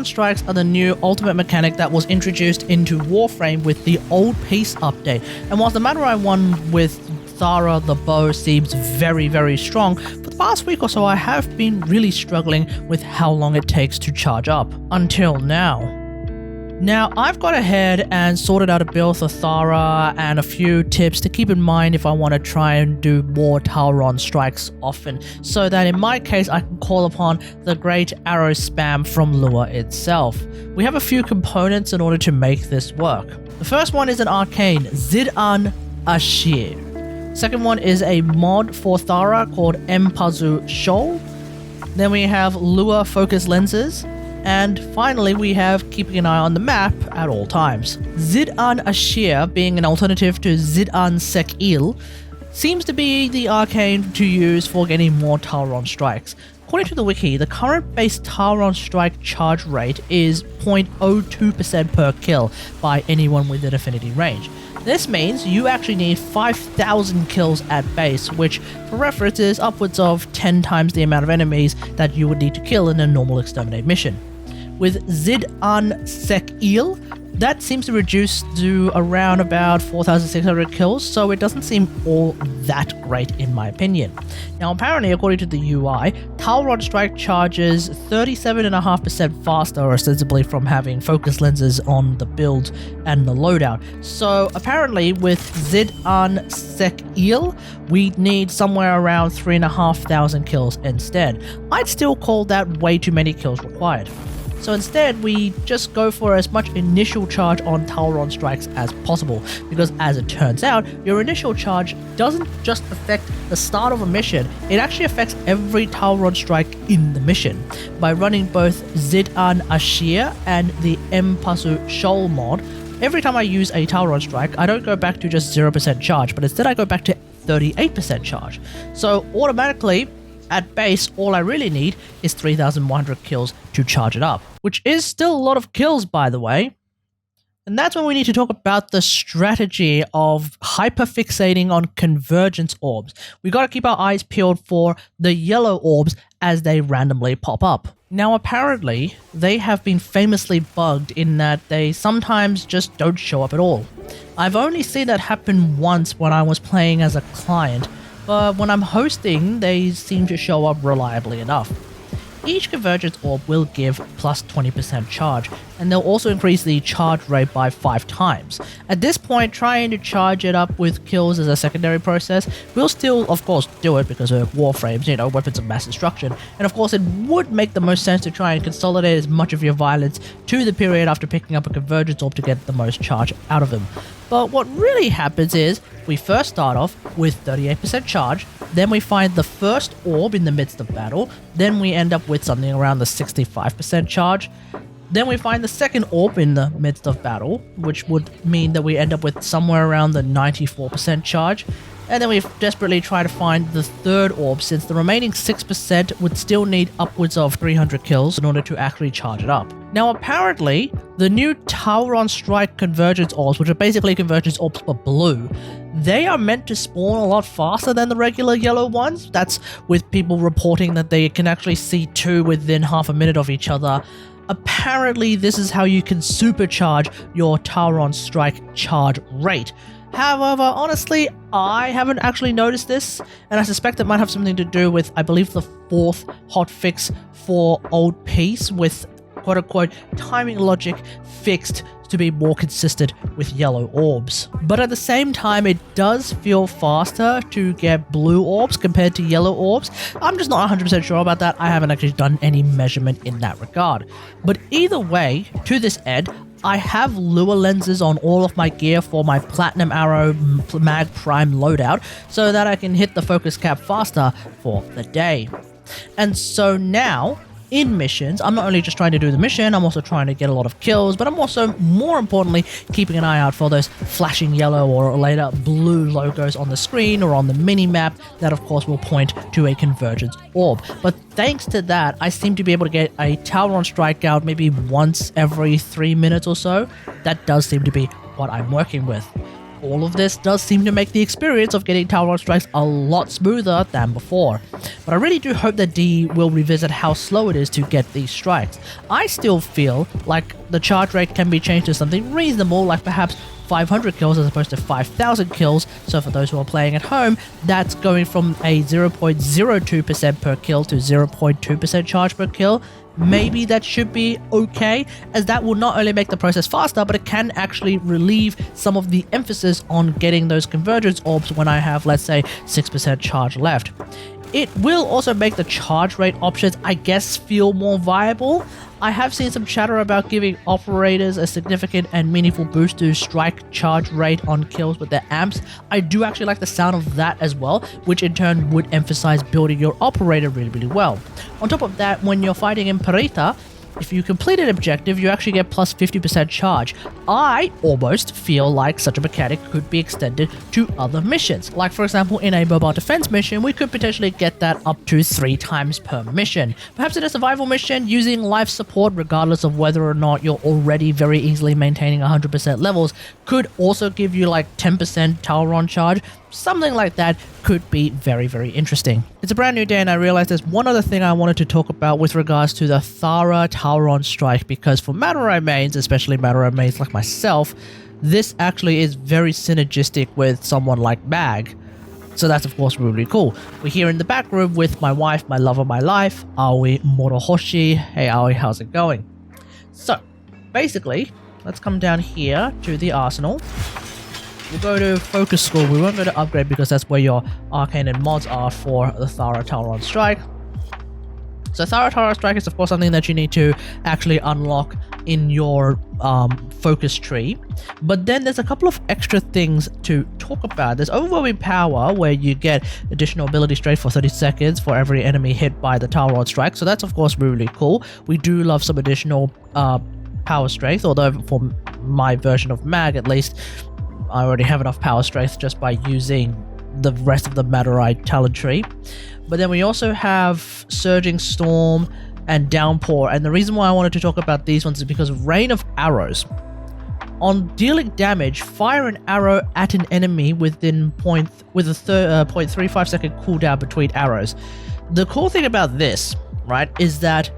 Tauron Strikes are the new ultimate mechanic that was introduced into Warframe with the Old Peace update, and whilst the Madurai one with Thara the bow seems very, very strong, for the past week or so I have been really struggling with how long it takes to charge up, until now. Now, I've gone ahead and sorted out a build for Thara and a few tips to keep in mind if I want to try and do more Tauron Strikes often, so that in my case I can call upon the great arrow spam from Lua itself. We have a few components in order to make this work. The first one is an arcane, Zid-An Asheir. Second one is a mod for Thara called Empazu-Shol. Then we have Lua focus lenses. And finally, we have keeping an eye on the map at all times. Zid-An Asheir, being an alternative to Zid-An Sek'il, seems to be the arcane to use for getting more Tauron Strikes. According to the wiki, the current base Tauron Strike charge rate is 0.02% per kill by anyone within affinity range. This means you actually need 5,000 kills at base, which for reference is upwards of 10 times the amount of enemies that you would need to kill in a normal exterminate mission. With Zid-An Sek'il, that seems to reduce to around about 4,600 kills, so it doesn't seem all that great in my opinion. Now apparently, according to the UI, Tauron Strike charges 37.5% faster ostensibly from having focus lenses on the build and the loadout. So apparently with Zid-An Sek'il, we need somewhere around 3,500 kills instead. I'd still call that way too many kills required. So instead, we just go for as much initial charge on Tauron Strikes as possible, because as it turns out, your initial charge doesn't just affect the start of a mission, it actually affects every Tauron Strike in the mission. By running both Zid-An Asheir and the Empazu-Shol mod, every time I use a Tauron Strike, I don't go back to just 0% charge, but instead I go back to 38% charge. So automatically, at base, all I really need is 3,100 kills to charge it up, which is still a lot of kills, by the way. And that's when we need to talk about the strategy of hyperfixating on Convergence Orbs. We gotta keep our eyes peeled for the yellow orbs as they randomly pop up. Now apparently, they have been famously bugged in that they sometimes just don't show up at all. I've only seen that happen once when I was playing as a client, but when I'm hosting, they seem to show up reliably enough. Each Convergence Orb will give plus 20% charge, and they'll also increase the charge rate by 5 times. At this point, trying to charge it up with kills as a secondary process will still, of course, do it because of Warframes, you know, weapons of mass destruction, and of course it would make the most sense to try and consolidate as much of your violence to the period after picking up a Convergence Orb to get the most charge out of them. But what really happens is, we first start off with 38% charge, then we find the first orb in the midst of battle, then we end up with something around the 65% charge, then we find the second orb in the midst of battle, which would mean that we end up with somewhere around the 94% charge, and then we desperately try to find the third orb, since the remaining 6% would still need upwards of 300 kills in order to actually charge it up. Now apparently, the new Tauron Strike Convergence Orbs, which are basically Convergence Orbs but blue, they are meant to spawn a lot faster than the regular yellow ones. That's with people reporting that they can actually see 2 within half a minute of each other. Apparently, this is how you can supercharge your Tauron Strike charge rate. However, honestly, I haven't actually noticed this, and I suspect it might have something to do with, I believe, the 4th hotfix for Old Peace, with quote-unquote timing logic fixed to be more consistent with yellow orbs. But at the same time, it does feel faster to get blue orbs compared to yellow orbs. I'm just not 100% sure about that. I haven't actually done any measurement in that regard. But either way, to this end, I have Lua lenses on all of my gear for my Platinum Arrow Mag Prime loadout, so that I can hit the focus cap faster for the day. And so now, in missions, I'm not only just trying to do the mission, I'm also trying to get a lot of kills, but I'm also, more importantly, keeping an eye out for those flashing yellow or later blue logos on the screen or on the mini-map that of course will point to a Convergence Orb. But thanks to that, I seem to be able to get a Tauron Strike out maybe once every 3 minutes or so. That does seem to be what I'm working with. All of this does seem to make the experience of getting Tauron Strikes a lot smoother than before. But but I really do hope that D will revisit how slow it is to get these strikes. I still feel like the charge rate can be changed to something reasonable, like perhaps 500 kills as opposed to 5,000 kills. So for those who are playing at home, that's going from a 0.02% per kill to 0.2% charge per kill. Maybe that should be okay, as that will not only make the process faster, but it can actually relieve some of the emphasis on getting those Convergence Orbs when I have, let's say, 6% charge left. It will also make the charge rate options, I guess, feel more viable. I have seen some chatter about giving operators a significant and meaningful boost to strike charge rate on kills with their amps. I do actually like the sound of that as well, which in turn would emphasize building your operator really, really well. On top of that, when you're fighting in Perita, if you complete an objective, you actually get plus 50% charge. I almost feel like such a mechanic could be extended to other missions. Like, for example, in a mobile defense mission, we could potentially get that up to 3 times per mission. Perhaps in a survival mission, using life support, regardless of whether or not you're already very easily maintaining 100% levels, could also give you like 10% Tauron Charge. Something like that could be very, very interesting. It's a brand new day, and I realized there's one other thing I wanted to talk about with regards to the Thara Tauron Strike, because for Madurai mains, especially Madurai mains like myself, this actually is very synergistic with someone like Mag. So that's of course really cool. We're here in the back room with my wife, my love of my life, Aoi Morohoshi. Hey Aoi, how's it going? So, basically, let's come down here to the arsenal. We'll go to Focus School. We won't go to Upgrade because that's where your arcane and mods are for the Thara Tauron Strike. So Thara Tauron Strike is of course something that you need to actually unlock in your focus tree. But then there's a couple of extra things to talk about. There's Overwhelming Power, where you get additional ability strength for 30 seconds for every enemy hit by the Tauron Strike. So that's of course really cool. We do love some additional power strength, although for my version of Mag at least, I already have enough power strength just by using the rest of the Madurai talent tree. But then we also have Surging Storm and Downpour, and the reason why I wanted to talk about these ones is because Rain of Arrows. On dealing damage, fire an arrow at an enemy with a 0.35 second cooldown between arrows. The cool thing about this, right, is that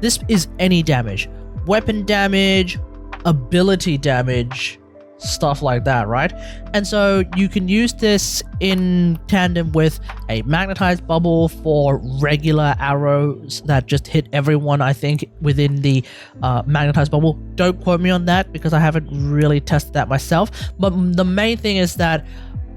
this is any damage. Weapon damage, ability damage, stuff like that, right? And so you can use this in tandem with a magnetized bubble for regular arrows that just hit everyone, I think, within the magnetized bubble. Don't quote me on that because I haven't really tested that myself, but the main thing is that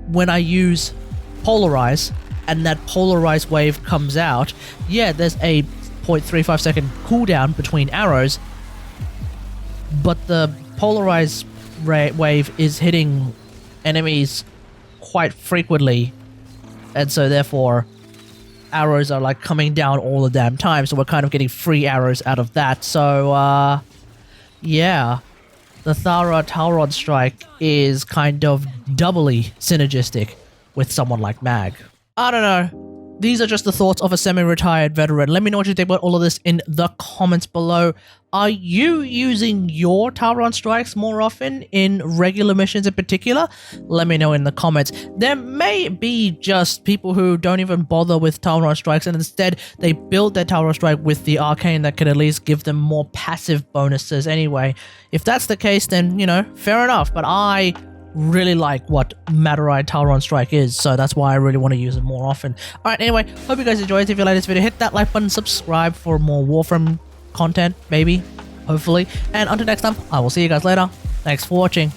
when I use polarize and that polarized wave comes out, yeah, there's a 0.35 second cooldown between arrows, but the polarized wave is hitting enemies quite frequently, and so therefore arrows are like coming down all the damn time, so we're kind of getting free arrows out of that. So yeah, the Thara Tauron Strike is kind of doubly synergistic with someone like Mag. I don't know. These are just the thoughts of a semi-retired veteran. Let me know what you think about all of this in the comments below. Are you using your Tauron Strikes more often in regular missions in particular? Let me know in the comments. There may be just people who don't even bother with Tauron Strikes, and instead they build their Tauron Strike with the arcane that can at least give them more passive bonuses anyway. If that's the case, then, you know, fair enough. But I really like what Madurai Tauron Strike is, so that's why I really want to use it more often. Alright, anyway, hope you guys enjoyed. If you like this video, hit that like button, subscribe for more WarFrame content, maybe, hopefully. And until next time, I will see you guys later. Thanks for watching.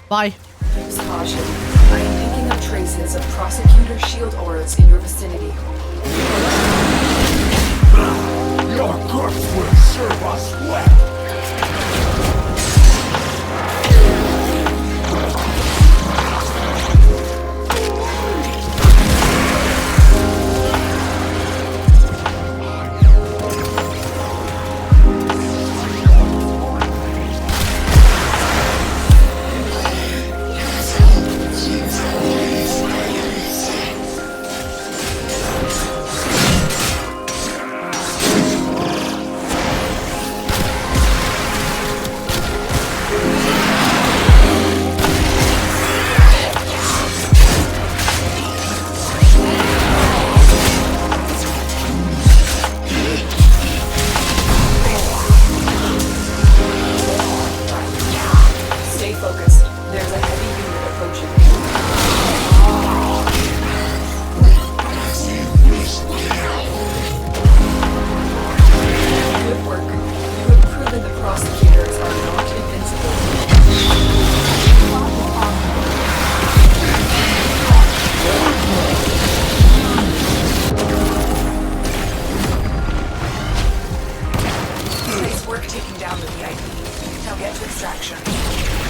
Bye. Use caution. I am picking up traces of prosecutor shield auras in your vicinity. Your corpse will serve us well. work taking down the VIP. Now get to extraction.